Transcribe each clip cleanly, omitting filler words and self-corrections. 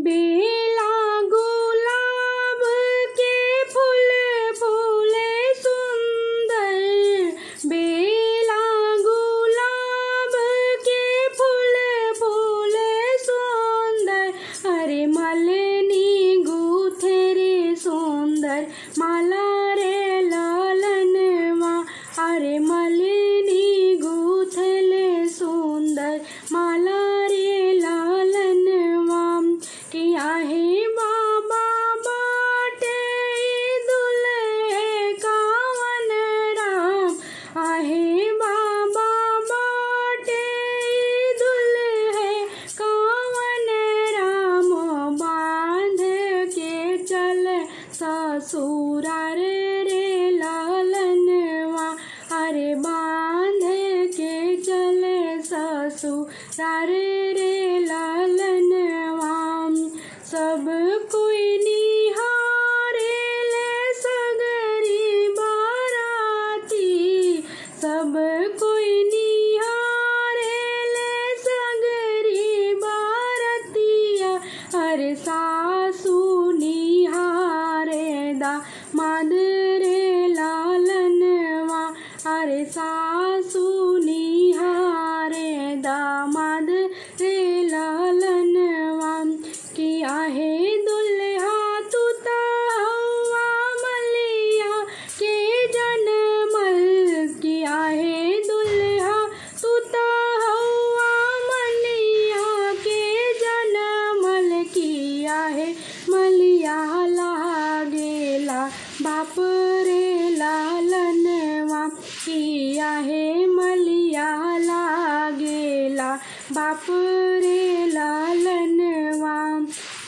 बेला गुलाब के फूल फूले सुंदर, बेला गुलाब के फूल फूले सुंदर, अरे मलिनी गूथे रे सुंदर माला रे लालनवा, अरे मलिनी गूथले सुंदर माला रे लालनवा। कि आहे बाबा बाटे दुल्हे कावन राम, आहे बाबा बाटे दुल्हे कावन राम, बांध के चले ससुरार रे लालनवा, अरे बांध के चले ससुरार रे लालनवा। सब कोई निहारे ले सगरी बाराती, सब कोई निहारे ले सगरी बारतिया, अरे सासू निहारे दामाद रे लालनवा, अरे सासू निहारे दामाद रे लालनवा। कि आहे दुल्हा तू ता हवा मलिया के जनमल, कि आहे दुल्हा तू ता हवा मलिया के जनमल, कि आहे मलिया लागेला बाप रे लालनवा, कि आहे मलिया लागेला बाप रे लालनवा।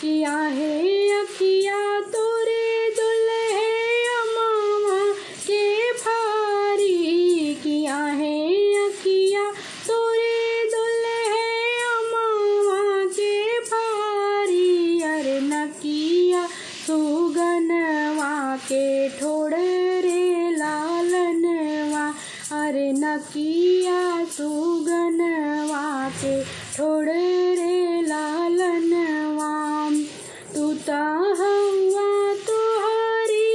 कि आहे अखिया तोरे दुल्हे अमावा के फारी, कि आहे अखिया तोरे दुल्हे अमावा के फारी, अरे नकिया सुगनवा के ठोड़ रे लालनवा, अरे नकिया सुगनवा के ठोड़ रे लालनवा। तू ता हवा तुहरी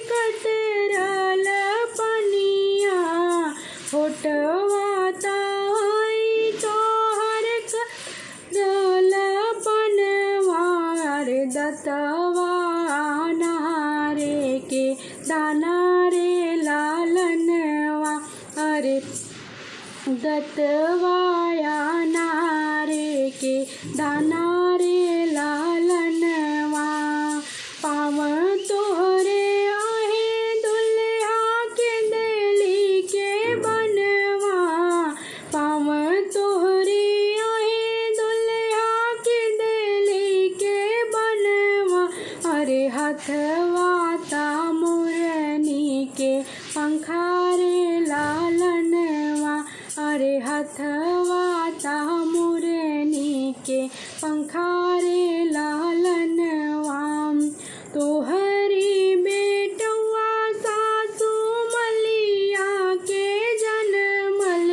कटरल पनिया, फोटवा ताई तोहर कटरल पनवा, अरे दतवा नारे के दाना रे लालनवा, अरे दतवाया नारे के दाना रे लालनवा। पाव तोहरे आहे दुल्हा के दिली के बनवा, पाव तोहरे आहे दुल्हा के दिली के बनवा, अरे हथवा ता मुरनी के पंखा रे लालनवा, अरे हथवा ता मुरनी के पंखा रे लालनवा। तोहरी बेटवा सासू मलिया के जनमल,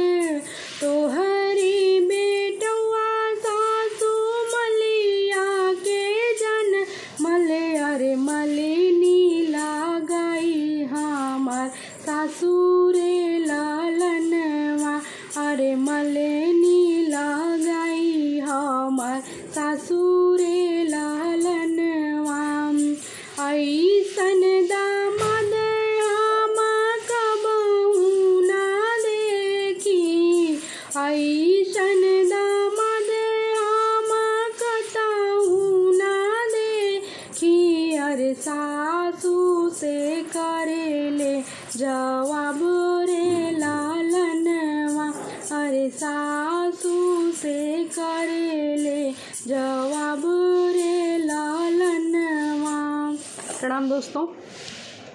तोहरी बेटवा सासू मलिया के जनमल, अरे मलिनी लगाई हमार सासू रे लालनवा, अरे मलिनी लगाई हमार सासू रे लालनवा। ऐसन दामाद हम कबहू ना देखी, ऐसन दामाद हम कतहू ना देखी, अरे सासू से करेले जवाब रे लालनवा, अरे सासू से करेले जवाब रे लालनवा। प्रणाम दोस्तों।